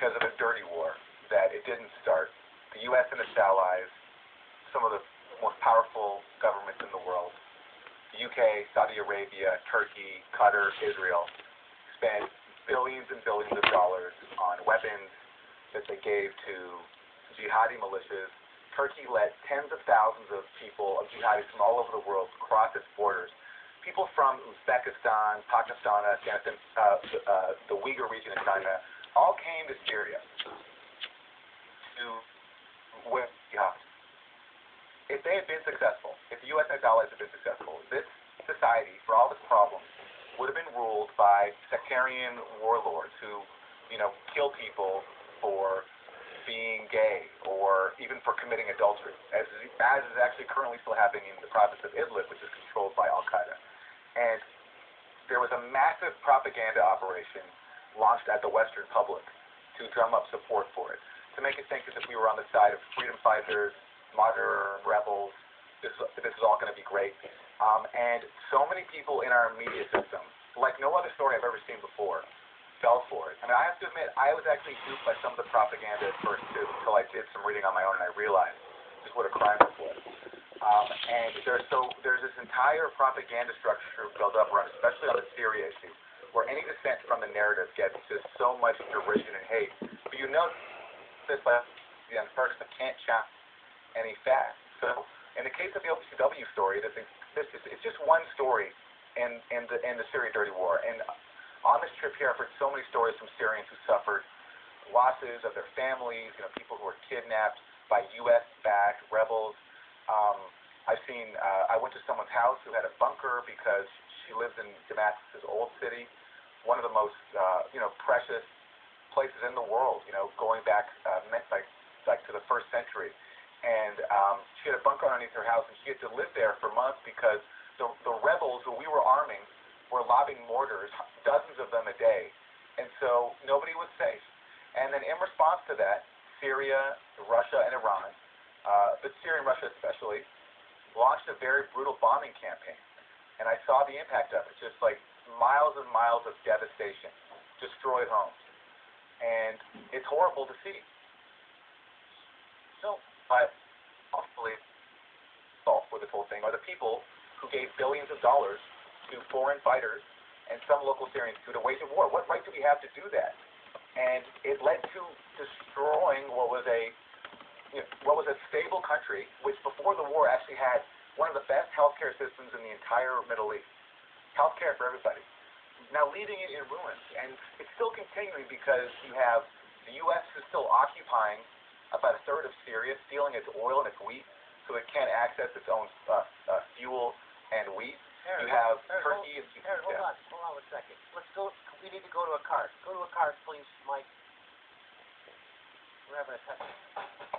because of a dirty war that it didn't start. The U.S. and its allies, some of the most powerful governments in the world, the UK, Saudi Arabia, Turkey, Qatar, Israel, spent billions and billions of dollars on weapons that they gave to jihadi militias. Turkey let tens of thousands of people, of jihadis from all over the world, cross its borders. People from Uzbekistan, Pakistan, Afghanistan, the Uyghur region in China, all came to Syria to win jihad. If they had been successful, if the U.S. and its allies had been successful, this society, for all its problems, would have been ruled by sectarian warlords who, kill people for being gay or even for committing adultery, as is actually currently still happening in the province of Idlib, which is controlled by Al-Qaeda. And there was a massive propaganda operation launched at the Western public to drum up support for it, to make it think as if we were on the side of freedom fighters, modern rebels. This is all going to be great. And so many people in our media system, like no other story I've ever seen before, fell for it. I mean, I have to admit, I was actually duped by some of the propaganda at first, too, until I did some reading on my own and I realized just what a crime this was. And there's this entire propaganda structure built up around, especially on the Syria issue, where any dissent from the narrative gets just so much derision and hate. But this by the person can't challenge any facts. So in the case of the OPCW story, it's just one story in the Syria dirty war. And on this trip here, I've heard so many stories from Syrians who suffered losses of their families, people who were kidnapped by U.S.-backed rebels. I went to someone's house who had a bunker because she lives in Damascus' old city, one of the most, precious places in the world, going back to the first century. And she had a bunker underneath her house, and she had to live there for months because the rebels who we were arming were lobbing mortars, dozens of them a day, and so nobody was safe. And then in response to that, Syria, Russia, and Iran, but Syria and Russia especially, launched a very brutal bombing campaign. And I saw the impact of it, just like miles and miles of devastation, destroyed homes. And it's horrible to see. So, but hopefully, fault for this whole thing are the people who gave billions of dollars to foreign fighters and some local Syrians to wage a war. What right do we have to do that? And it led to destroying what was a stable country, which before the war actually had one of the best healthcare systems in the entire Middle East. Healthcare for everybody. Now leaving it in ruins, and it's still continuing because you have the U.S. is still occupying about a third of Syria, stealing its oil and its wheat, so it can't access its own fuel and wheat. You have Turkey. Hold on a second. Let's go. We need to go to a card. Go to a card, please, Mike. We're having a second.